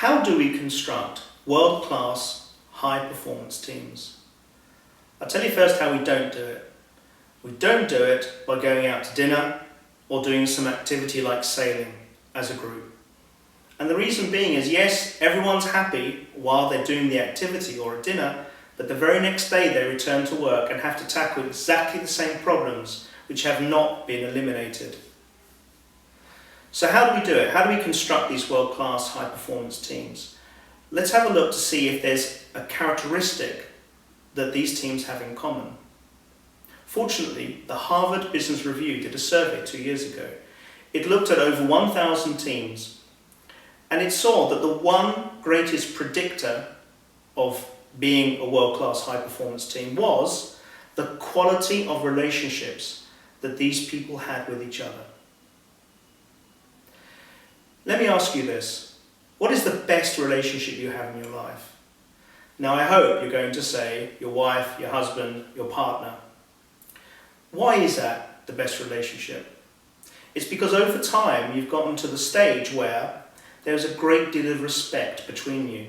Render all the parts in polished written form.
How do we construct world-class, high-performance teams? I'll tell you first how we don't do it. We don't do it by going out to dinner or doing some activity like sailing as a group. And the reason being is, yes, everyone's happy while they're doing the activity or a dinner, but the very next day they return to work and have to tackle exactly the same problems which have not been eliminated. So how do we do it? How do we construct these world-class high-performance teams? Let's have a look to see if there's a characteristic that these teams have in common. Fortunately, the Harvard Business Review did a survey 2 years ago. It looked at over 1,000 teams, and it saw that the one greatest predictor of being a world-class high-performance team was the quality of relationships that these people had with each other. Let me ask you this. What is the best relationship you have in your life? Now, I hope you're going to say your wife, your husband, your partner. Why is that the best relationship? It's because over time you've gotten to the stage where there's a great deal of respect between you.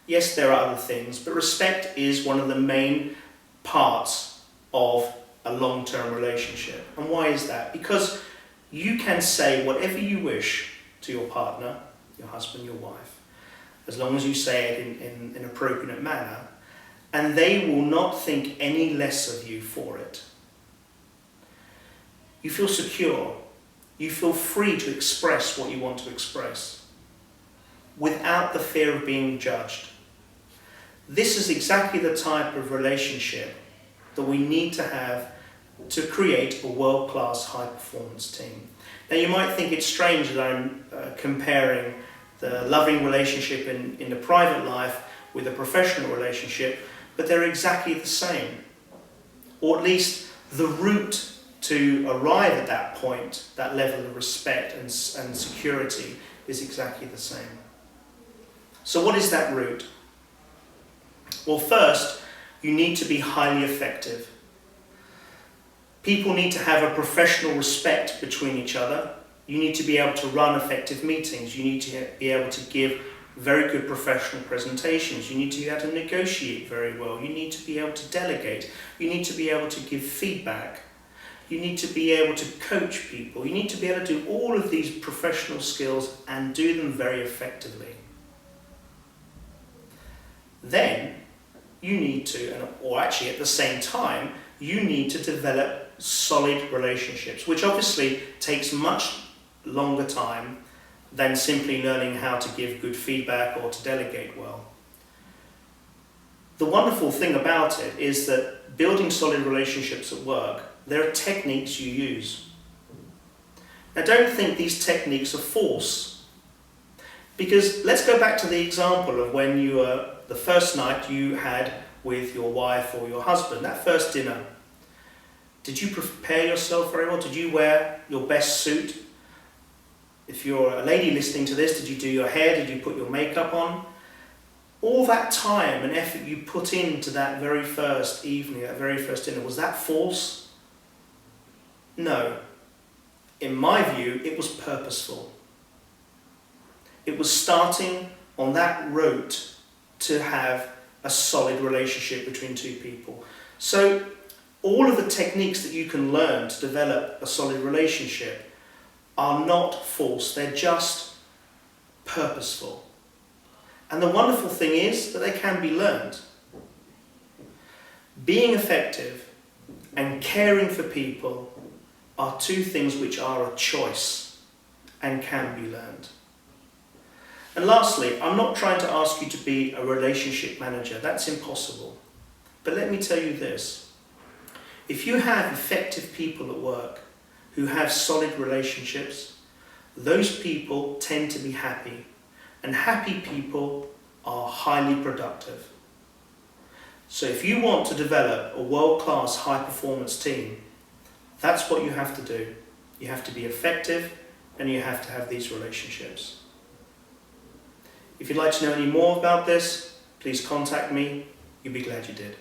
Yes, there are other things, but respect is one of the main parts of a long-term relationship. And why is that? Because you can say whatever you wish to your partner, your husband, your wife, as long as you say it in an appropriate manner, and they will not think any less of you for it. You feel secure. You feel free to express what you want to express without the fear of being judged. This is exactly the type of relationship that we need to have to create a world-class high-performance team. Now, you might think it's strange that I'm comparing the loving relationship in the private life with a professional relationship, but they're exactly the same. Or at least the route to arrive at that point, that level of respect and security, is exactly the same. So what is that route? Well, first, you need to be highly effective. People need to have a professional respect between each other. You need to be able to run effective meetings. You need to be able to give very good professional presentations. You need to be able to negotiate very well. You need to be able to delegate. You need to be able to give feedback. You need to be able to coach people. You need to be able to do all of these professional skills and do them very effectively. Then you need to, or actually at the same time, you need to develop solid relationships, which obviously takes much longer time than simply learning how to give good feedback or to delegate well. The wonderful thing about it is that building solid relationships at work, there are techniques you use. Now, don't think these techniques are false, because let's go back to the example of when you were the first night you had with your wife or your husband, that first dinner. Did you prepare yourself very well? Did you wear your best suit? If you're a lady listening to this, did you do your hair? Did you put your makeup on? All that time and effort you put into that very first evening, that very first dinner, was that false? No. In my view, it was purposeful. It was starting on that route to have a solid relationship between two people. So all of the techniques that you can learn to develop a solid relationship are not false, they're just purposeful. And the wonderful thing is that they can be learned. Being effective and caring for people are two things which are a choice and can be learned. And lastly, I'm not trying to ask you to be a relationship manager. That's impossible. But let me tell you this. If you have effective people at work who have solid relationships, those people tend to be happy. And happy people are highly productive. So if you want to develop a world-class high-performance team, that's what you have to do. You have to be effective and you have to have these relationships. If you'd like to know any more about this, please contact me. You'll be glad you did.